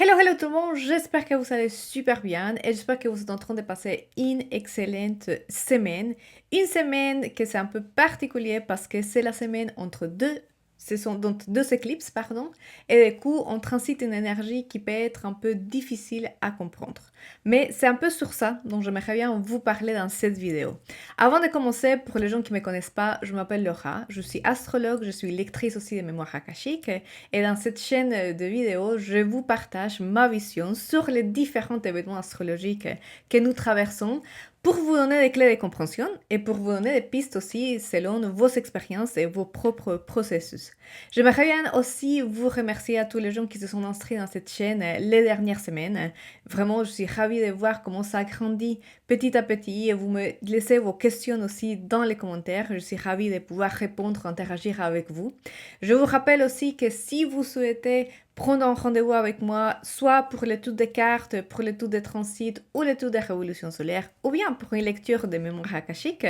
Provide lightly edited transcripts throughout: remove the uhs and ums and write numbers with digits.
Hello tout le monde, j'espère que vous allez super bien et j'espère que vous êtes en train de passer une excellente semaine. Une semaine que c'est un peu particulier parce que c'est la semaine entre deux saisons, donc deux éclipses, pardon, et du coup on transite une énergie qui peut être un peu difficile à comprendre. Mais c'est un peu sur ça dont j'aimerais bien vous parler dans cette vidéo. Avant de commencer, pour les gens qui ne me connaissent pas, je m'appelle Laura, je suis astrologue, je suis lectrice aussi de mémoire akashique. Et dans cette chaîne de vidéos, je vous partage ma vision sur les différents événements astrologiques que nous traversons pour vous donner des clés de compréhension et pour vous donner des pistes aussi selon vos expériences et vos propres processus. J'aimerais bien aussi vous remercier à tous les gens qui se sont inscrits dans cette chaîne les dernières semaines. Vraiment, je suis ravie de voir comment ça a grandi petit à petit et vous me laissez vos questions aussi dans les commentaires. Je suis ravie de pouvoir répondre, interagir avec vous. Je vous rappelle aussi que si vous souhaitez prendre un rendez-vous avec moi, soit pour l'étude des cartes, pour l'étude des transits ou l'étude des révolutions solaires, ou bien pour une lecture de mémoire akashique,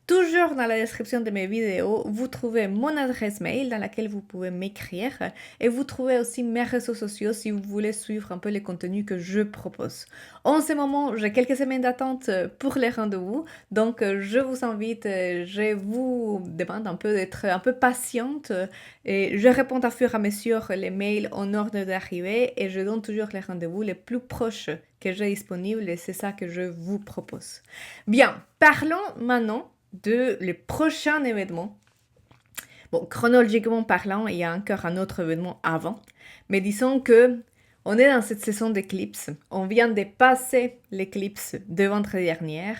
toujours dans la description de mes vidéos, vous trouvez mon adresse mail dans laquelle vous pouvez m'écrire et vous trouvez aussi mes réseaux sociaux si vous voulez suivre un peu les contenus que je propose. En ce moment, j'ai quelques semaines d'attente pour les rendez-vous, donc je vous invite, je vous demande un peu d'être un peu patiente et je réponds à fur et à mesure les mails en ordre d'arrivée et je donne toujours les rendez-vous les plus proches que j'ai disponibles et c'est ça que je vous propose. Bien, parlons maintenant de les prochains événements. Bon, chronologiquement parlant, il y a encore un autre événement avant, mais disons que on est dans cette saison d'éclipse. On vient de passer l'éclipse de vendredi dernier,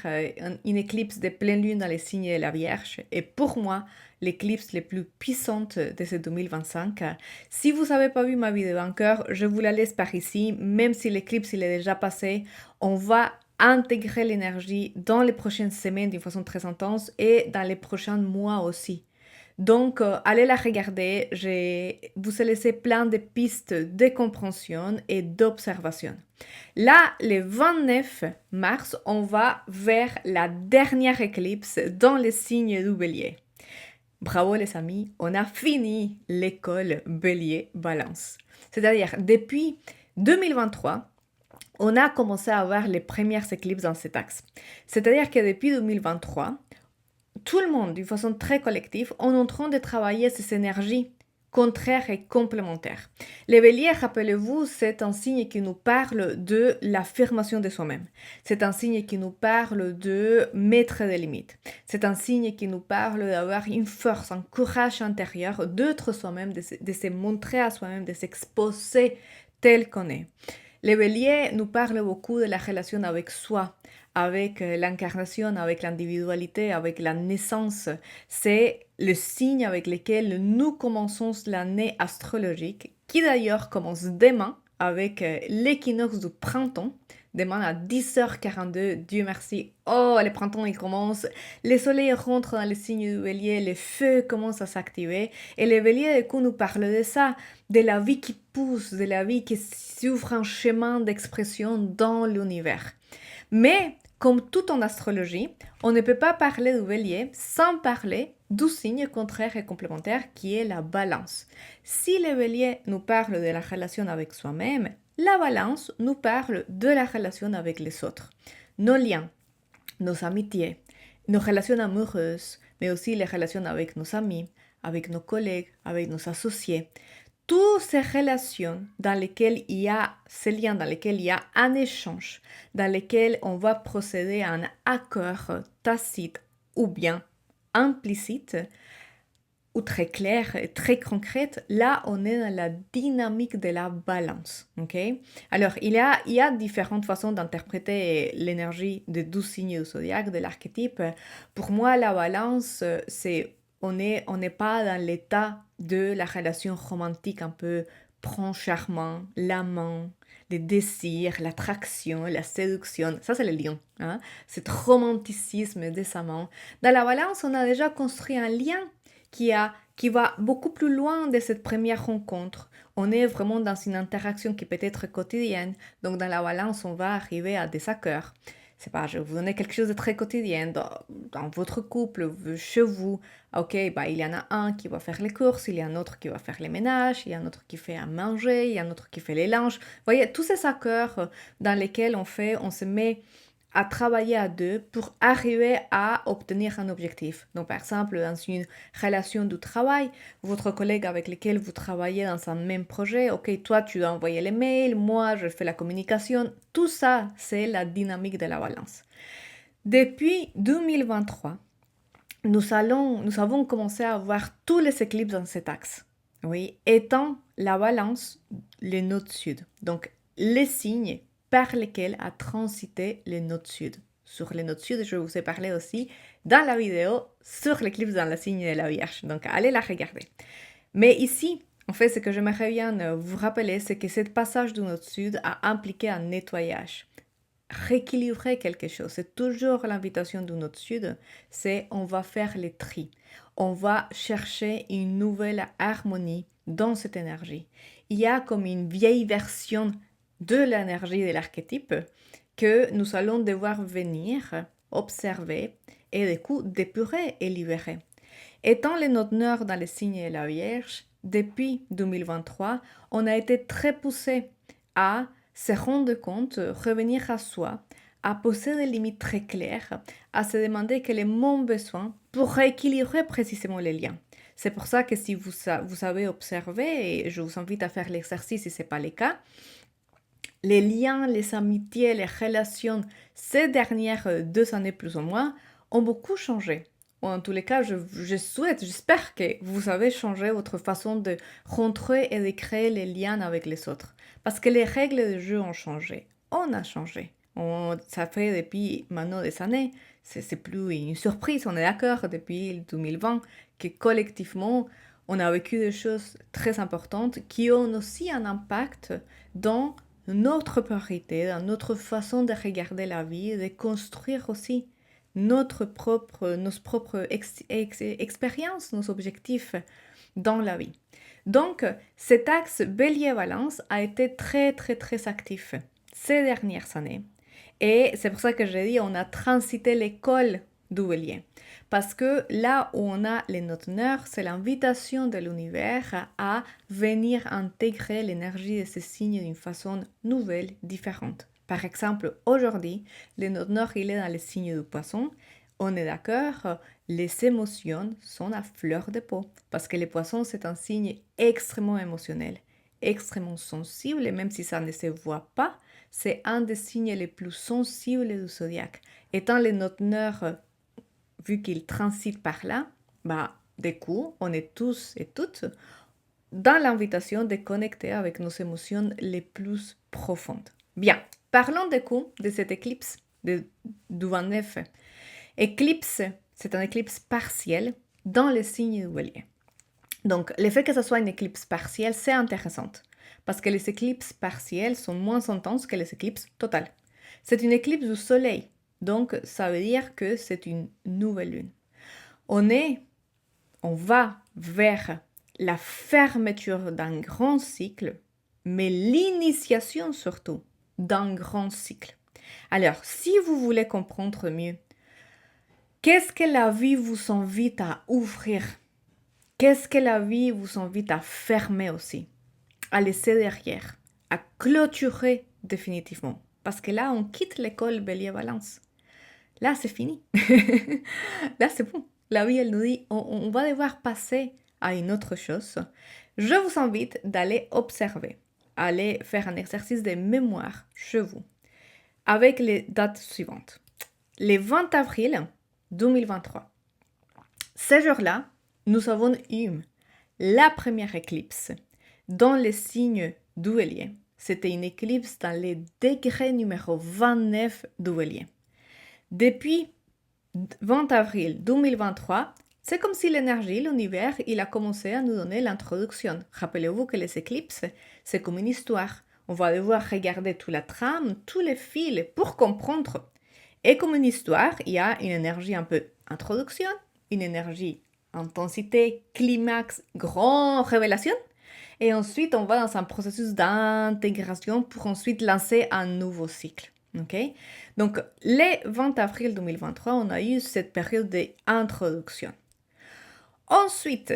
une éclipse de pleine lune dans les signes de la Vierge, et pour moi, l'éclipse la plus puissante de ce 2025. Si vous n'avez pas vu ma vidéo encore, je vous la laisse par ici, même si l'éclipse il est déjà passé, on va intégrer l'énergie dans les prochaines semaines d'une façon très intense et dans les prochains mois aussi. Donc, allez la regarder. Je vous ai laissé plein de pistes de compréhension et d'observation. Là, le 29 mars, on va vers la dernière éclipse dans le signe du Bélier. Bravo les amis, on a fini l'école Bélier-Balance. C'est-à-dire, depuis 2023, on a commencé à avoir les premières éclipses dans cet axe. C'est-à-dire que depuis 2023, tout le monde, d'une façon très collective, on est en train de travailler ces énergies contraires et complémentaires. Les béliers, rappelez-vous, c'est un signe qui nous parle de l'affirmation de soi-même. C'est un signe qui nous parle de mettre des limites. C'est un signe qui nous parle d'avoir une force, un courage intérieur, d'être soi-même, de se montrer à soi-même, de s'exposer tel qu'on est. Les béliers nous parlent beaucoup de la relation avec soi, avec l'incarnation, avec l'individualité, avec la naissance. C'est le signe avec lequel nous commençons l'année astrologique, qui d'ailleurs commence demain avec l'équinoxe du printemps. Demain à 10h42, Dieu merci. Oh, le printemps il commence. Le soleil rentre dans le signe du bélier, les feux commencent à s'activer. Et le bélier, du coup, nous parle de ça, de la vie qui pousse, de la vie qui s'ouvre un chemin d'expression dans l'univers. Mais, comme tout en astrologie, on ne peut pas parler du bélier sans parler du signe contraire et complémentaire qui est la balance. Si le bélier nous parle de la relation avec soi-même, la balance nous parle de la relation avec les autres. Nos liens, nos amitiés, nos relations amoureuses, mais aussi les relations avec nos amis, avec nos collègues, avec nos associés. Toutes ces relations dans lesquelles il y a ces liens, dans lesquels il y a un échange, dans lesquels on va procéder à un accord tacite ou bien implicite, ou très claire et très concrète, là on est dans la dynamique de la balance. Okay? Alors il y a différentes façons d'interpréter l'énergie des 12 signes du zodiaque, de l'archétype. Pour moi, la balance, c'est on n'est pas dans l'état de la relation romantique un peu prince-charmant, l'amant, les désirs, l'attraction, la séduction. Ça, c'est le lion. Hein? Cet romanticisme des amants. Dans la balance, on a déjà construit un lien qui va beaucoup plus loin de cette première rencontre. On est vraiment dans une interaction qui peut être quotidienne. Donc, dans la balance, on va arriver à des accords. c'est pas, je vais vous donner quelque chose de très quotidien dans votre couple, chez vous. Ok, bah, il y en a un qui va faire les courses, il y a un autre qui va faire les ménages, il y a un autre qui fait à manger, il y a un autre qui fait les linges. Vous voyez, tous ces accords dans lesquels on se met à travailler à deux pour arriver à obtenir un objectif. Donc, par exemple, dans une relation de travail, votre collègue avec lequel vous travaillez dans un même projet, ok, toi, tu dois envoyer les mails, moi, je fais la communication. Tout ça, c'est la dynamique de la balance. Depuis 2023, nous avons commencé à voir tous les éclipses dans cet axe. Oui, étant la balance, le node sud. Donc, les signes par lesquels a transité le node sud. Sur le node sud, je vous ai parlé aussi dans la vidéo sur l'éclipse dans le signe de la Vierge. Donc, allez la regarder. Mais ici, en fait, ce que j'aimerais bien vous rappeler, c'est que ce passage du node sud a impliqué un nettoyage. Rééquilibrer quelque chose, c'est toujours l'invitation du node sud, c'est on va faire les tri. On va chercher une nouvelle harmonie dans cette énergie. Il y a comme une vieille version de l'énergie de l'archétype que nous allons devoir venir observer et du coup d'épurer et libérer. Étant les nodes nord dans les signes de la Vierge, depuis 2023, on a été très poussé à se rendre compte, revenir à soi, à poser des limites très claires, à se demander quel est mon besoin pour rééquilibrer précisément les liens. C'est pour ça que si vous avez observé, et je vous invite à faire l'exercice si ce n'est pas le cas, les liens, les amitiés, les relations ces dernières 2 années plus ou moins ont beaucoup changé. Ou en tous les cas, j'espère que vous avez changé votre façon de rentrer et de créer les liens avec les autres. Parce que les règles du jeu ont changé. On a changé. Ça fait depuis maintenant des années. C'est plus une surprise, on est d'accord, depuis 2020, que collectivement, on a vécu des choses très importantes qui ont aussi un impact dans notre priorité, dans notre façon de regarder la vie, de construire aussi nos propres expériences, nos objectifs dans la vie. Donc, cet axe Bélier-Balance a été très, très, très actif ces dernières années. Et c'est pour ça que j'ai dit, on a transité l'école du Bélier. Parce que là où on a les notes nord, c'est l'invitation de l'univers à venir intégrer l'énergie de ces signes d'une façon nouvelle, différente. Par exemple, aujourd'hui, le note nord, il est dans le signe du poisson. On est d'accord, les émotions sont à fleur de peau. Parce que le poisson, c'est un signe extrêmement émotionnel, extrêmement sensible, et même si ça ne se voit pas, c'est un des signes les plus sensibles du zodiaque. Étant les notes nord, vu qu'il transite par là, bah, du coup, on est tous et toutes dans l'invitation de connecter avec nos émotions les plus profondes. Bien, parlons du coup de cette éclipse du 29. Éclipse, c'est un éclipse partiel dans le signe du Bélier. Donc, le fait que ce soit une éclipse partielle, c'est intéressant, parce que les éclipses partielles sont moins intenses que les éclipses totales. C'est une éclipse du soleil, donc ça veut dire que c'est une nouvelle lune. On va vers la fermeture d'un grand cycle, mais l'initiation surtout d'un grand cycle. Alors, si vous voulez comprendre mieux, qu'est-ce que la vie vous invite à ouvrir? Qu'est-ce que la vie vous invite à fermer aussi? À laisser derrière, à clôturer définitivement. Parce que là, on quitte l'école Bélier-Balance. Là, c'est fini. Là, c'est bon. La vie, elle nous dit, on va devoir passer à une autre chose. Je vous invite d'aller observer, aller faire un exercice de mémoire chez vous, avec les dates suivantes. Le 20 avril 2023. Ce jour-là, nous avons eu la première éclipse dans le signe du Bélier. C'était une éclipse dans le degré numéro 29 du Bélier. Depuis 20 avril 2023, c'est comme si l'énergie, l'univers, il a commencé à nous donner l'introduction. Rappelez-vous que les éclipses, c'est comme une histoire. On va devoir regarder toute la trame, tous les fils pour comprendre. Et comme une histoire, il y a une énergie un peu introduction, une énergie intensité, climax, grande révélation. Et ensuite, on va dans un processus d'intégration pour ensuite lancer un nouveau cycle. Ok? Donc, le 20 avril 2023, on a eu cette période d'introduction. Ensuite,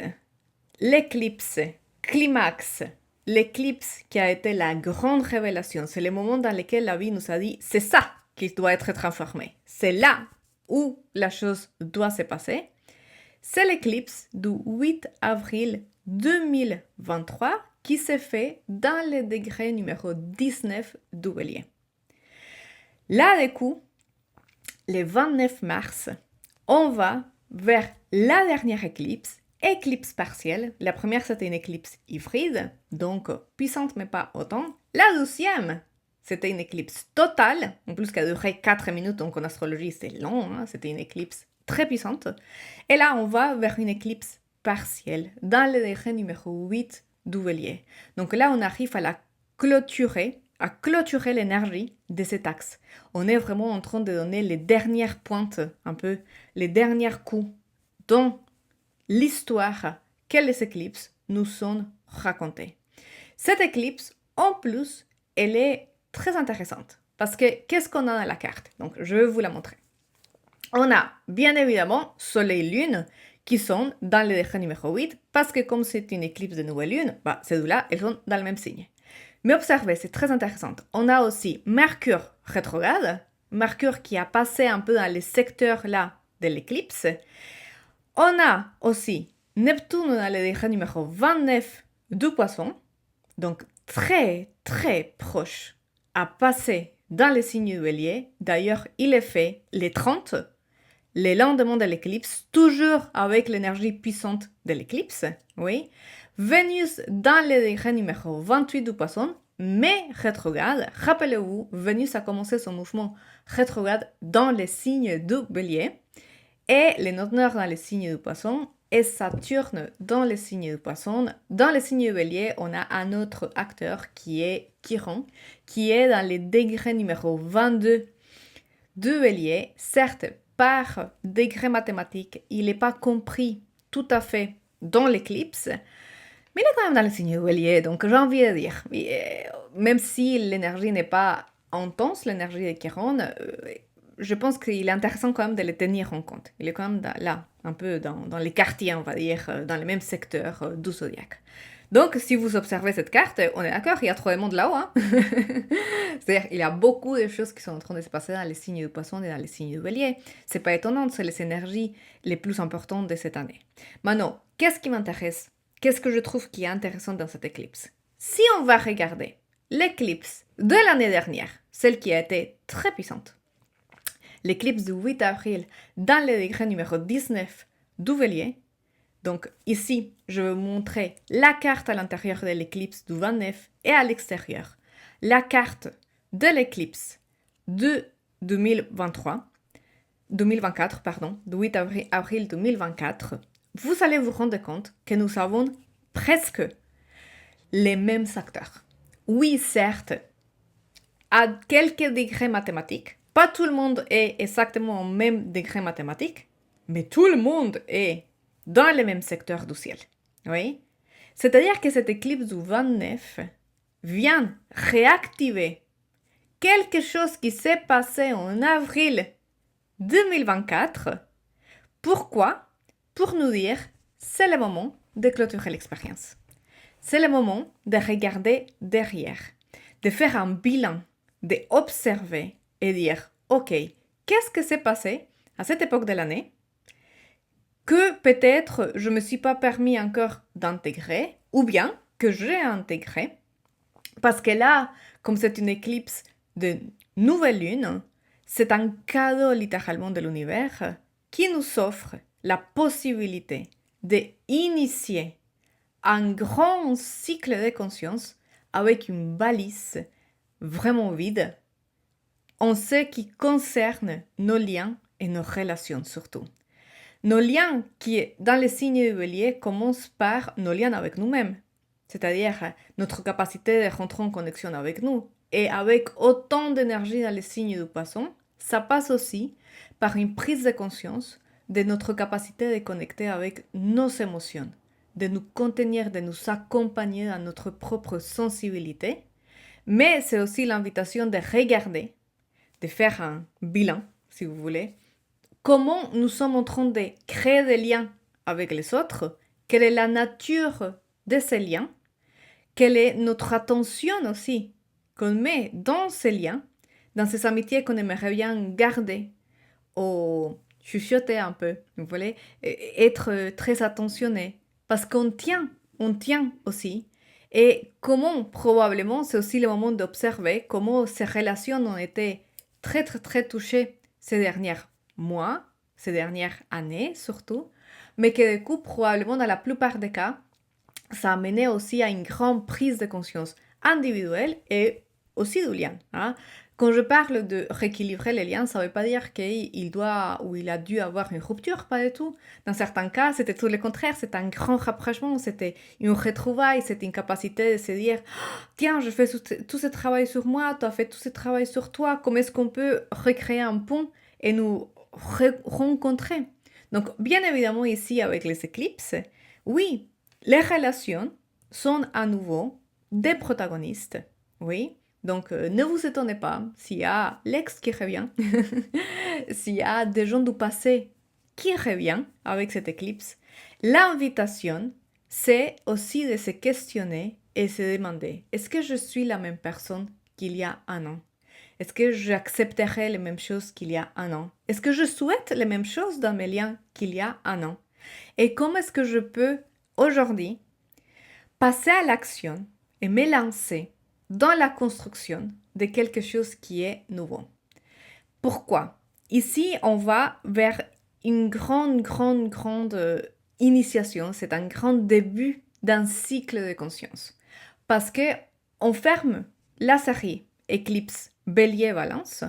l'éclipse, climax, l'éclipse qui a été la grande révélation, c'est le moment dans lequel la vie nous a dit, c'est ça qui doit être transformé. C'est là où la chose doit se passer. C'est l'éclipse du 8 avril 2023 qui s'est fait dans le degré numéro 19 du Bélier. Là, du coup, le 29 mars, on va vers la dernière éclipse partielle. La première, c'était une éclipse hybride, donc puissante mais pas autant. La deuxième, c'était une éclipse totale, en plus qui a duré 4 minutes, donc en astrologie c'est long, hein, c'était une éclipse très puissante. Et là, on va vers une éclipse partielle, dans le degré numéro 8 du Bélier. Donc là, on arrive à clôturer l'énergie de cet axe. On est vraiment en train de donner les dernières pointes, un peu les derniers coups dans l'histoire que les éclipses nous sont racontées. Cette éclipse, en plus, elle est très intéressante parce que qu'est-ce qu'on a dans la carte? Donc, je vais vous la montrer. On a bien évidemment Soleil-Lune qui sont dans le degré numéro 8 parce que comme c'est une éclipse de nouvelle lune, ces deux-là, elles sont dans le même signe. Mais observez, c'est très intéressant. On a aussi Mercure rétrograde, Mercure qui a passé un peu dans les secteurs-là de l'éclipse. On a aussi Neptune dans le degré numéro 29 du Poisson, donc très très proche à passer dans le signe du Bélier. D'ailleurs, il est fait les 30, le lendemain de l'éclipse, toujours avec l'énergie puissante de l'éclipse, oui. Vénus dans le degré numéro 28 du Poisson, mais rétrograde. Rappelez-vous, Vénus a commencé son mouvement rétrograde dans le signe du Bélier. Et le nord-nord dans le signe du Poisson et Saturne dans le signe du Poisson. Dans le signe du Bélier, on a un autre acteur qui est Chiron, qui est dans le degré numéro 22 du Bélier. Certes, par degré mathématique, il n'est pas compris tout à fait dans l'éclipse, mais il est quand même dans le signe du Bélier, donc j'ai envie de dire, même si l'énergie n'est pas intense, l'énergie de Chiron, je pense qu'il est intéressant quand même de le tenir en compte. Il est quand même là, un peu dans les quartiers, on va dire, dans le même secteur du zodiaque. Donc, si vous observez cette carte, on est d'accord, il y a trop de monde là-haut. Hein. C'est-à-dire, il y a beaucoup de choses qui sont en train de se passer dans les signes du Poisson et dans les signes du Bélier. C'est pas étonnant, c'est les énergies les plus importantes de cette année. Maintenant, qu'est-ce qui m'intéresse? Qu'est-ce que je trouve qui est intéressant dans cette éclipse? Si on va regarder l'éclipse de l'année dernière, celle qui a été très puissante, l'éclipse du 8 avril dans le degré numéro 19 du Bélier. Donc ici, je vais vous montrer la carte à l'intérieur de l'éclipse du 29 et à l'extérieur. La carte de l'éclipse de 2024, du 8 avril 2024. Vous allez vous rendre compte que nous avons presque les mêmes acteurs. Oui, certes, à quelques degrés mathématiques. Pas tout le monde est exactement au même degré mathématique, mais tout le monde est dans le même secteur du ciel. Oui? C'est-à-dire que cette éclipse du 29 vient réactiver quelque chose qui s'est passé en avril 2024. Pourquoi? Pour nous dire, c'est le moment de clôturer l'expérience. C'est le moment de regarder derrière, de faire un bilan, d'observer et dire, ok, qu'est-ce que s'est passé à cette époque de l'année que peut-être je ne me suis pas permis encore d'intégrer, ou bien que j'ai intégré, parce que là, comme c'est une éclipse de nouvelle lune, c'est un cadeau littéralement de l'univers qui nous offre la possibilité d'initier un grand cycle de conscience avec une balise vraiment vide en ce qui concerne nos liens et nos relations surtout. Nos liens qui, dans le signe du Bélier, commencent par nos liens avec nous-mêmes, c'est-à-dire notre capacité de rentrer en connexion avec nous. Et avec autant d'énergie dans le signe du Poisson, ça passe aussi par une prise de conscience de notre capacité de connecter avec nos émotions, de nous contenir, de nous accompagner dans notre propre sensibilité. Mais c'est aussi l'invitation de regarder de faire un bilan, si vous voulez. Comment nous sommes en train de créer des liens avec les autres? Quelle est la nature de ces liens? Quelle est notre attention aussi qu'on met dans ces liens, dans ces amitiés qu'on aimerait bien garder ou chuchoter un peu, vous voyez, être très attentionné parce on tient aussi. Et comment, probablement, c'est aussi le moment d'observer comment ces relations ont été très, très, très touchées ces derniers mois, ces dernières années surtout, mais que du coup, probablement, dans la plupart des cas, ça a mené aussi à une grande prise de conscience individuelle et aussi du lien. Hein. Quand je parle de rééquilibrer les liens, ça ne veut pas dire qu'il doit ou il a dû avoir une rupture, pas du tout. Dans certains cas, c'était tout le contraire, c'était un grand rapprochement, c'était une retrouvaille, c'était une capacité de se dire tiens, je fais tout ce travail sur moi, tu as fait tout ce travail sur toi, comment est-ce qu'on peut recréer un pont et nous rencontrer. Donc, bien évidemment, ici, avec les éclipses, oui, les relations sont à nouveau des protagonistes, oui. Donc, ne vous étonnez pas s'il y a l'ex qui revient, s'il y a des gens du passé qui reviennent avec cette éclipse. L'invitation, c'est aussi de se questionner et se demander, est-ce que je suis la même personne qu'il y a un an? Est-ce que j'accepterai les mêmes choses qu'il y a un an? Est-ce que je souhaite les mêmes choses dans mes liens qu'il y a un an? Et comment est-ce que je peux aujourd'hui passer à l'action et me lancer dans la construction de quelque chose qui est nouveau? Pourquoi? Ici, on va vers une grande initiation. C'est un grand début d'un cycle de conscience. Parce que on ferme la série éclipse Bélier Balance,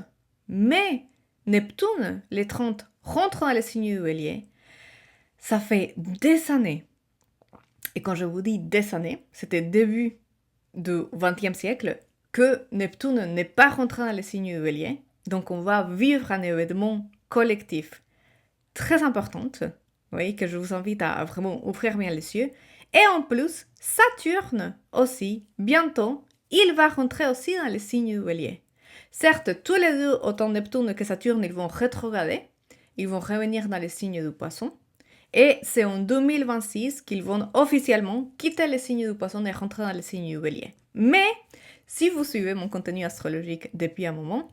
mais Neptune, les 30, rentre dans le signe du Bélier. Ça fait des années. Et quand je vous dis des années, c'était début du XXe siècle que Neptune n'est pas rentré dans le signe du Bélier. Donc on va vivre un événement collectif très important, oui, que je vous invite à vraiment ouvrir bien les yeux. Et en plus, Saturne aussi, bientôt, il va rentrer aussi dans le signe du Bélier. Certes, tous les deux, autant Neptune que Saturne, ils vont rétrograder, ils vont revenir dans le signe du Poisson. Et c'est en 2026 qu'ils vont officiellement quitter le signe du Poisson et rentrer dans le signe du Bélier. Mais, si vous suivez mon contenu astrologique depuis un moment,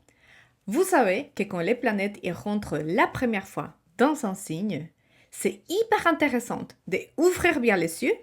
vous savez que quand les planètes y rentrent la première fois dans un signe, c'est hyper intéressant d'ouvrir bien les yeux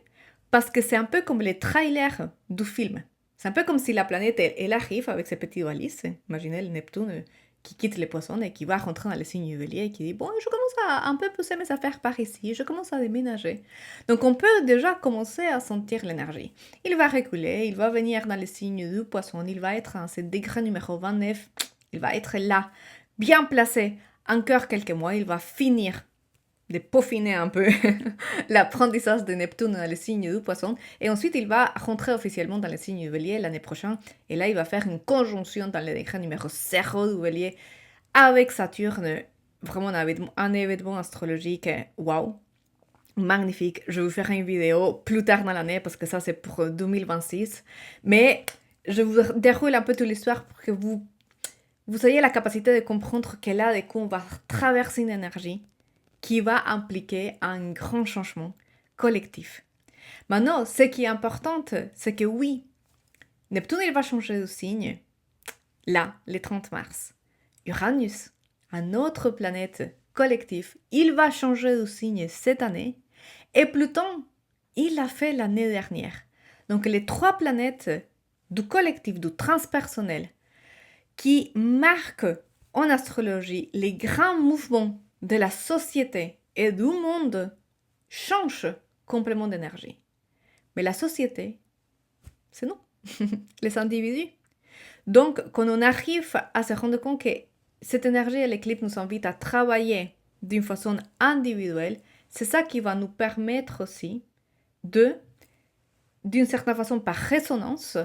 parce que c'est un peu comme les trailers du film. C'est un peu comme si la planète, elle arrive avec ses petits valises. Imaginez le Neptune qui quitte les poissons et qui va rentrer dans le signe du Bélier et qui dit « Bon, je commence à un peu pousser mes affaires par ici, je commence à déménager. » Donc on peut déjà commencer à sentir l'énergie. Il va reculer, il va venir dans le signe du Poisson, il va être en ce degré numéro 29, il va être là, bien placé. Encore quelques mois, il va finir de peaufiner un peu l'apprentissage de Neptune dans le signe du Poisson. Et ensuite, il va rentrer officiellement dans le signe du Bélier l'année prochaine. Et là, il va faire une conjonction dans le degré numéro 0 du Bélier avec Saturne. Vraiment un événement astrologique, waouh, magnifique. Je vais vous ferai une vidéo plus tard dans l'année parce que ça, c'est pour 2026. Mais je vous déroule un peu toute l'histoire pour que vous ayez la capacité de comprendre que là, du coup, on va traverser une énergie qui va impliquer un grand changement collectif. Maintenant, ce qui est important, c'est que oui, Neptune, il va changer de signe, là, le 30 mars. Uranus, un autre planète collectif, il va changer de signe cette année. Et Pluton, il l'a fait l'année dernière. Donc les trois planètes du collectif, du transpersonnel, qui marquent en astrologie les grands mouvements de la société et du monde changent complètement d'énergie. Mais la société, c'est nous, les individus. Donc, quand on arrive à se rendre compte que cette énergie et l'éclipse nous invite à travailler d'une façon individuelle, c'est ça qui va nous permettre aussi d'une certaine façon, par résonance,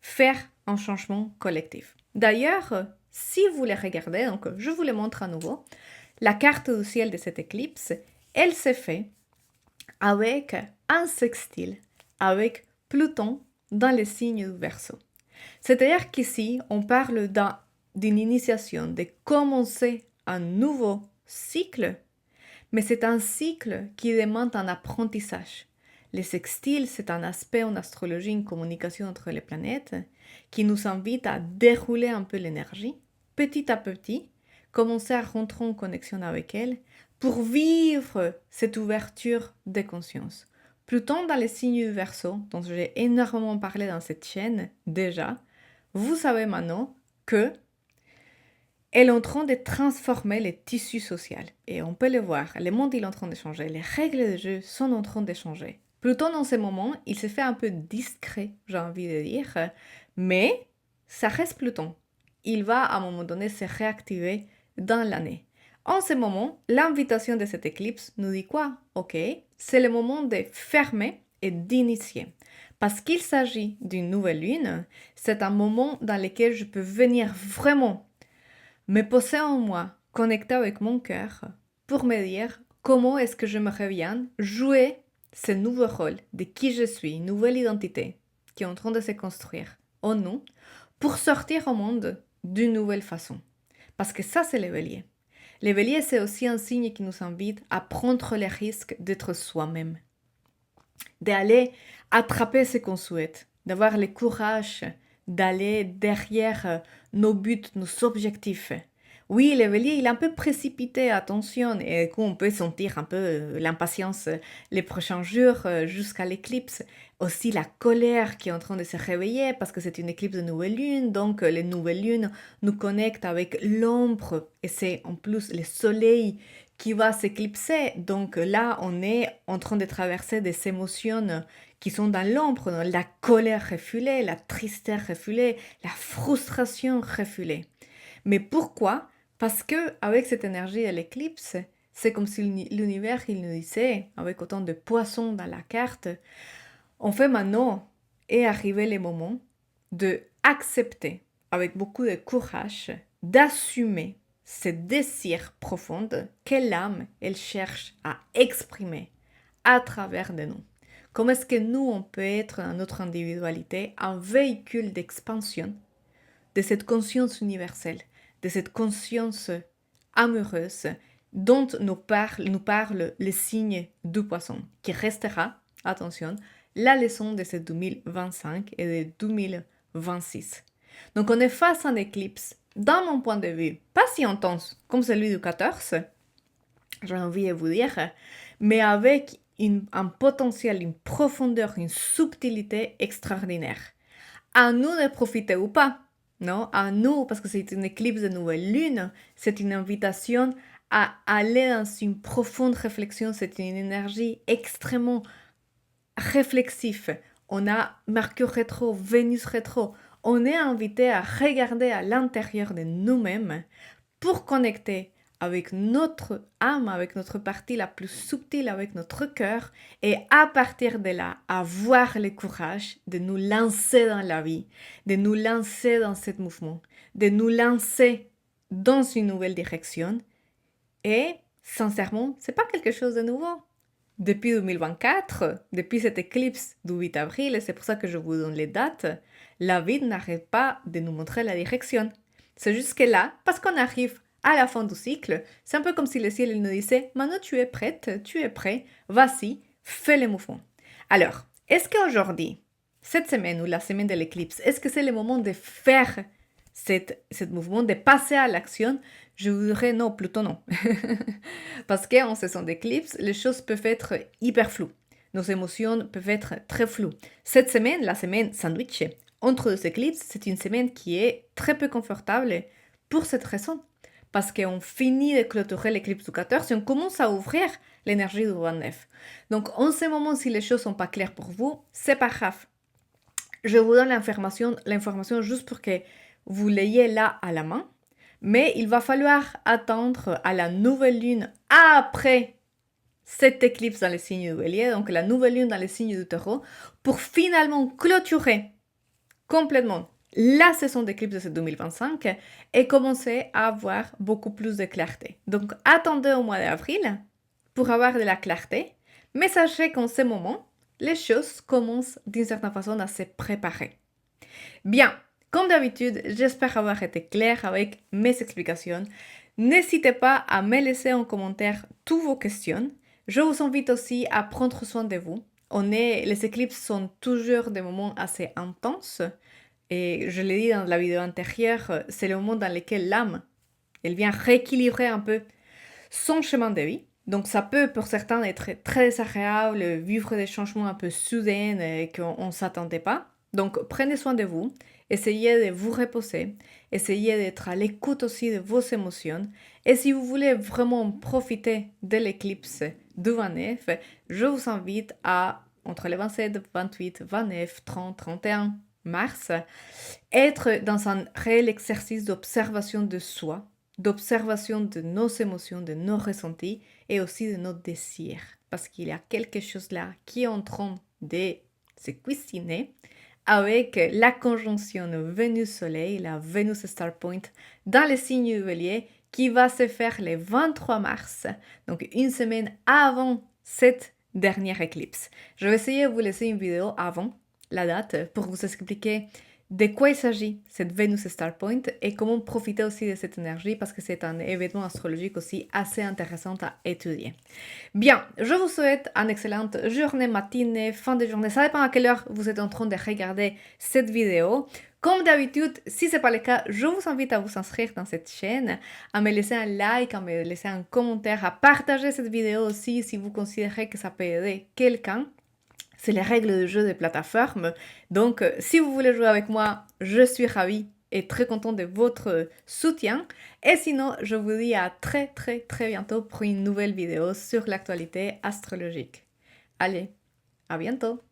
faire un changement collectif. D'ailleurs, si vous les regardez, donc je vous le montre à nouveau, la carte du ciel de cette éclipse, elle s'est faite avec un sextile, avec Pluton dans le signe du Verseau. C'est-à-dire qu'ici, on parle d'un d'une initiation, de commencer un nouveau cycle, mais c'est un cycle qui demande un apprentissage. Les sextiles, c'est un aspect en astrologie, une communication entre les planètes, qui nous invite à dérouler un peu l'énergie, petit à petit, commencer à rentrer en connexion avec elle, pour vivre cette ouverture de conscience. Pluton dans les signes du Verseau, dont j'ai énormément parlé dans cette chaîne déjà, vous savez maintenant que elle est en train de transformer les tissus sociaux. Et on peut le voir, le monde est en train de changer, les règles de jeu sont en train de changer. Pluton, dans ces moments, il se fait un peu discret, j'ai envie de dire, mais ça reste Pluton. Il va à un moment donné se réactiver dans l'année. En ce moment, l'invitation de cette éclipse nous dit quoi? Ok, c'est le moment de fermer et d'initier. Parce qu'il s'agit d'une nouvelle lune, c'est un moment dans lequel je peux venir vraiment me poser en moi, connecter avec mon cœur, pour me dire comment est-ce que je me reviens jouer ce nouveau rôle de qui je suis, une nouvelle identité qui est en train de se construire en nous, pour sortir au monde d'une nouvelle façon. Parce que ça, c'est le bélier. Le bélier, c'est aussi un signe qui nous invite à prendre les risques d'être soi-même, d'aller attraper ce qu'on souhaite, d'avoir le courage d'aller derrière nos buts, nos objectifs. Oui, le bélier, il est un peu précipité, attention, et qu'on peut sentir un peu l'impatience les prochains jours jusqu'à l'éclipse. Aussi la colère qui est en train de se réveiller parce que c'est une éclipse de nouvelle lune, donc les nouvelles lunes nous connectent avec l'ombre et c'est en plus le soleil qui va s'éclipser. Donc là, on est en train de traverser des émotions qui sont dans l'ombre, la colère refoulée, la tristesse refoulée, la frustration refoulée. Mais pourquoi? Parce que avec cette énergie de l'éclipse, c'est comme si l'univers il nous disait, avec autant de poissons dans la carte, en fait maintenant est arrivé le moment de accepter avec beaucoup de courage, d'assumer ce désir profond que l'âme elle cherche à exprimer à travers de nous. Comment est-ce que nous, on peut être dans notre individualité un véhicule d'expansion de cette conscience universelle, de cette conscience amoureuse dont nous parle le signe du poisson, qui restera, attention, la leçon de ce 2025 et de 2026. Donc on est face à un éclipse, dans mon point de vue, pas si intense comme celui du 14, j'ai envie de vous dire, mais avec un potentiel, une profondeur, une subtilité extraordinaire. À nous de profiter ou pas, non? À nous, parce que c'est une éclipse de nouvelle lune, c'est une invitation à aller dans une profonde réflexion, c'est une énergie extrêmement réflexive. On a Mercure rétro, Vénus rétro. On est invité à regarder à l'intérieur de nous-mêmes pour connecter avec notre âme, avec notre partie la plus subtile, avec notre cœur, et à partir de là, avoir le courage de nous lancer dans la vie, de nous lancer dans ce mouvement, de nous lancer dans une nouvelle direction. Et sincèrement, c'est pas quelque chose de nouveau. Depuis 2024, depuis cette éclipse du 8 avril, et c'est pour ça que je vous donne les dates, la vie n'arrête pas de nous montrer la direction. C'est juste que là, parce qu'on arrive à la fin du cycle, c'est un peu comme si le ciel nous disait « Maintenant tu es prête, tu es prêt, vas-y, fais le mouvement ». Alors, est-ce qu'aujourd'hui, cette semaine ou la semaine de l'éclipse, est-ce que c'est le moment de faire ce mouvement, de passer à l'action? Je vous dirais non, plutôt non. Parce qu'en saison d'éclipse, les choses peuvent être hyper floues. Nos émotions peuvent être très floues. Cette semaine, la semaine sandwich, entre deux éclipses, c'est une semaine qui est très peu confortable pour cette raison. Parce qu'on finit de clôturer l'éclipse du 14 et on commence à ouvrir l'énergie du 29. Donc, en ce moment, si les choses ne sont pas claires pour vous, c'est pas grave. Je vous donne l'information juste pour que vous l'ayez là à la main. Mais il va falloir attendre à la nouvelle lune après cette éclipse dans les signes du Bélier, donc la nouvelle lune dans les signes du Taureau, pour finalement clôturer complètement la saison d'éclipse de ce 2025 et commencer à avoir beaucoup plus de clarté. Donc attendez au mois d'avril pour avoir de la clarté, mais sachez qu'en ce moment, les choses commencent d'une certaine façon à se préparer. Bien, Comme d'habitude, j'espère avoir été claire avec mes explications. N'hésitez pas à me laisser en commentaire toutes vos questions. Je vous invite aussi à prendre soin de vous. Les éclipses sont toujours des moments assez intenses. Et je l'ai dit dans la vidéo antérieure, c'est le moment dans lequel l'âme, elle vient rééquilibrer un peu son chemin de vie. Donc ça peut pour certains être très désagréable, vivre des changements un peu soudains et qu'on ne s'attendait pas. Donc prenez soin de vous, essayez de vous reposer, essayez d'être à l'écoute aussi de vos émotions. Et si vous voulez vraiment profiter de l'éclipse du 29, je vous invite à, entre le 27, 28, 29, 30, 31 mars, être dans un réel exercice d'observation de soi, d'observation de nos émotions, de nos ressentis et aussi de nos désirs. Parce qu'il y a quelque chose là qui est en train de se cuisiner avec la conjonction Vénus-Soleil, la Vénus Star Point, dans le signe du Bélier, qui va se faire le 23 mars, donc une semaine avant cette dernière éclipse. Je vais essayer de vous laisser une vidéo avant la date pour vous expliquer de quoi il s'agit, cette Vénus Star Point, et comment profiter aussi de cette énergie, parce que c'est un événement astrologique aussi assez intéressant à étudier. Bien, je vous souhaite une excellente journée, matinée, fin de journée. Ça dépend à quelle heure vous êtes en train de regarder cette vidéo. Comme d'habitude, si ce n'est pas le cas, je vous invite à vous inscrire dans cette chaîne, à me laisser un like, à me laisser un commentaire, à partager cette vidéo aussi si vous considérez que ça peut aider quelqu'un. C'est les règles de jeu des plateformes. Donc, si vous voulez jouer avec moi, je suis ravie et très contente de votre soutien. Et sinon, je vous dis à très bientôt pour une nouvelle vidéo sur l'actualité astrologique. Allez, à bientôt!